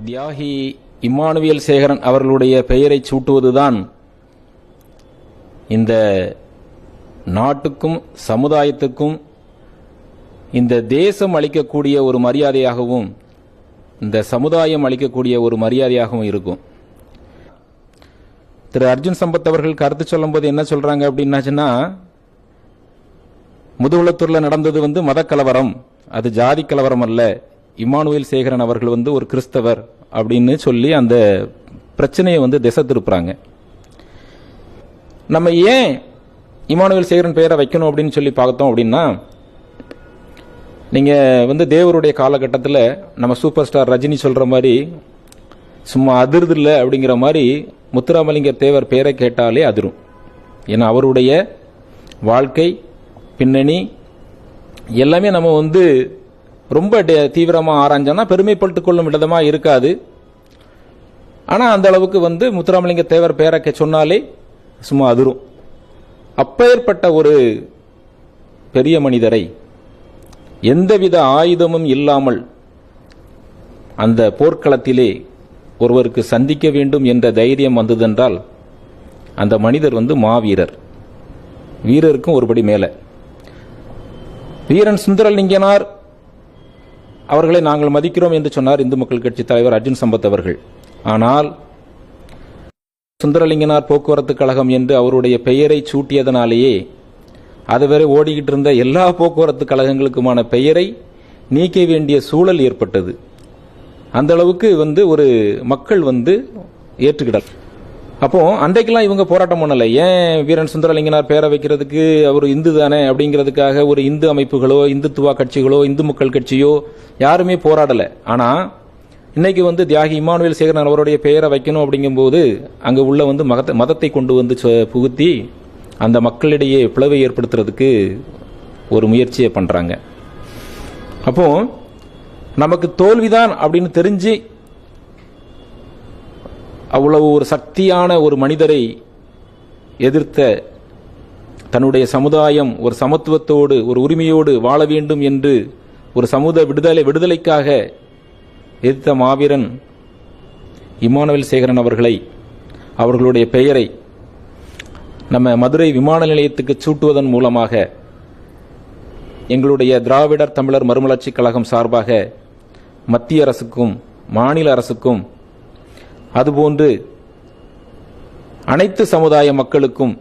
தியாகி இம்மானுவேல் சேகரன் அவர்களுடைய பெயரை சூட்டுவதுதான் இந்த நாட்டுக்கும் சமுதாயத்துக்கும் இந்த தேசம் அளிக்கக்கூடிய ஒரு மரியாதையாகவும் இந்த சமுதாயம் அளிக்கக்கூடிய ஒரு மரியாதையாகவும் இருக்கும். திரு அர்ஜுன் சம்பத் அவர்கள் கருத்து சொல்லும்போது என்ன சொல்றாங்க அப்படின்னாச்சுன்னா, முதுகுளத்தூர்ல நடந்தது மத கலவரம், அது ஜாதி கலவரம் அல்ல, இம்மானுவேல் சேகரன் அவர்கள் ஒரு கிறிஸ்தவர் அப்படின்னு சொல்லி அந்த பிரச்சனையை திசை திருப்புறாங்க. நம்ம ஏன் இம்மானுவேல் சேகரன் பெயரை வைக்கணும் அப்படின்னு சொல்லி பார்த்தோம் அப்படின்னா, நீங்க தேவருடைய காலகட்டத்தில் நம்ம சூப்பர் ஸ்டார் ரஜினி சொல்ற மாதிரி சும்மா அதிர்து இல்லை அப்படிங்கிற மாதிரி முத்துராமலிங்க தேவர் பெயரை கேட்டாலே அதிரும். ஏன்னா அவருடைய வாழ்க்கை பின்னணி எல்லாமே நம்ம ரொம்ப தீவிரமாக ஆராய்ஞ்சோம்னா பெருமைப்பட்டு கொள்ளும் விதமாக இருக்காது. ஆனால் அந்த அளவுக்கு முத்துராமலிங்க தேவர் பெயரை சொன்னாலே சும்மா அதிரும். அப்பேற்பட்ட ஒரு பெரிய மனிதரை எந்தவித ஆயுதமும் இல்லாமல் அந்த போர்க்களத்திலே ஒருவருக்கு சந்திக்க வேண்டும் என்ற தைரியம் வந்ததென்றால் அந்த மனிதர் மாவீரர். வீரருக்கும் ஒருபடி மேல. வீரன் சுந்தரலிங்கனார் அவர்களை நாங்கள் மதிக்கிறோம் என்று சொன்னார் இந்து மக்கள் கட்சி தலைவர் அர்ஜுன் சம்பத் அவர்கள். ஆனால் சுந்தரலிங்கனார் போக்குவரத்து கழகம் என்று அவருடைய பெயரை சூட்டியதனாலேயே அதுவரை ஓடிக்கிட்டு இருந்த எல்லா போக்குவரத்து கழகங்களுக்குமான பெயரை நீக்க வேண்டிய சூழல் ஏற்பட்டது. அந்த அளவுக்கு ஒரு மக்கள் ஏற்றுக்கிடல். அப்போ அன்றைக்கெல்லாம் இவங்க போராட்டம் பண்ணல. ஏன் வீரன் சுந்தரலிங்கனார் பெயரை வைக்கிறதுக்கு அவர் இந்து தானே அப்படிங்கிறதுக்காக ஒரு இந்து அமைப்புகளோ இந்துத்துவா கட்சிகளோ இந்து மக்கள் கட்சியோ யாருமே போராடல. ஆனா இன்னைக்கு தியாகி இம்மானுவேல் சேகரன் அவருடைய பெயரை வைக்கணும் அப்படிங்கும்போது அங்க உள்ள மதத்தை கொண்டு புகுத்தி அந்த மக்களிடையே பிளவை ஏற்படுத்துறதுக்கு ஒரு முயற்சியை பண்றாங்க. அப்போ நமக்கு தோல்விதான் அப்படின்னு தெரிஞ்சு அவ்வளவு ஒரு சக்தியான ஒரு மனிதரை எதிர்த்த தன்னுடைய சமுதாயம் ஒரு சமத்துவத்தோடு ஒரு உரிமையோடு வாழ வேண்டும் என்று ஒரு சமூக விடுதலைக்காக எதிர்த்த மாவீரன் இம்மானுவேல் சேகரன் அவர்களுடைய பெயரை நம்ம மதுரை விமான நிலையத்துக்கு சூட்டுவதன் மூலமாக எங்களுடைய திராவிடர் தமிழர் மறுமலர்ச்சி கழகம் சார்பாக மத்திய அரசுக்கும் மாநில அரசுக்கும் அதுபோன்று அனைத்து சமுதாய மக்களுக்கும்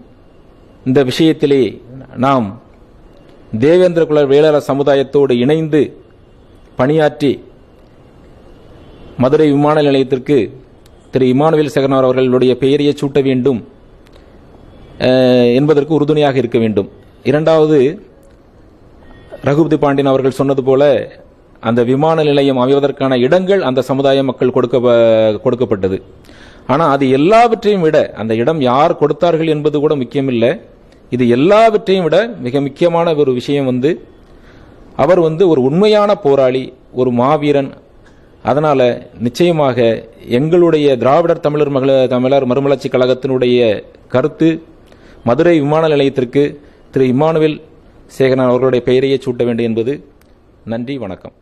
இந்த விஷயத்திலே நாம் தேவேந்திர குல வேளாளர் சமுதாயத்தோடு இணைந்து பணியாற்றி மதுரை விமான நிலையத்திற்கு திரு இம்மானுவேல் சேகரன் அவர்களுடைய பெயரையே சூட்ட வேண்டும் என்பதற்கு உறுதுணையாக இருக்க வேண்டும். இரண்டாவது, ரகுபதி பாண்டியன் அவர்கள் சொன்னது போல அந்த விமான நிலையம் அமைவதற்கான இடங்கள் அந்த சமுதாய மக்கள் கொடுக்கப்பட்டது. ஆனால் அது எல்லாவற்றையும் விட அந்த இடம் யார் கொடுத்தார்கள் என்பது கூட முக்கியமில்லை. இது எல்லாவற்றையும் விட மிக முக்கியமான ஒரு விஷயம் அவர் ஒரு உண்மையான போராளி, ஒரு மாவீரன். அதனால நிச்சயமாக எங்களுடைய திராவிடர் தமிழர் மறுமலர்ச்சி கழகத்தினுடைய கருத்து மதுரை விமான நிலையத்திற்கு திரு இம்மானுவேல் சேகரன் அவர்களுடைய பெயரையே சூட்ட வேண்டும் என்பது. நன்றி, வணக்கம்.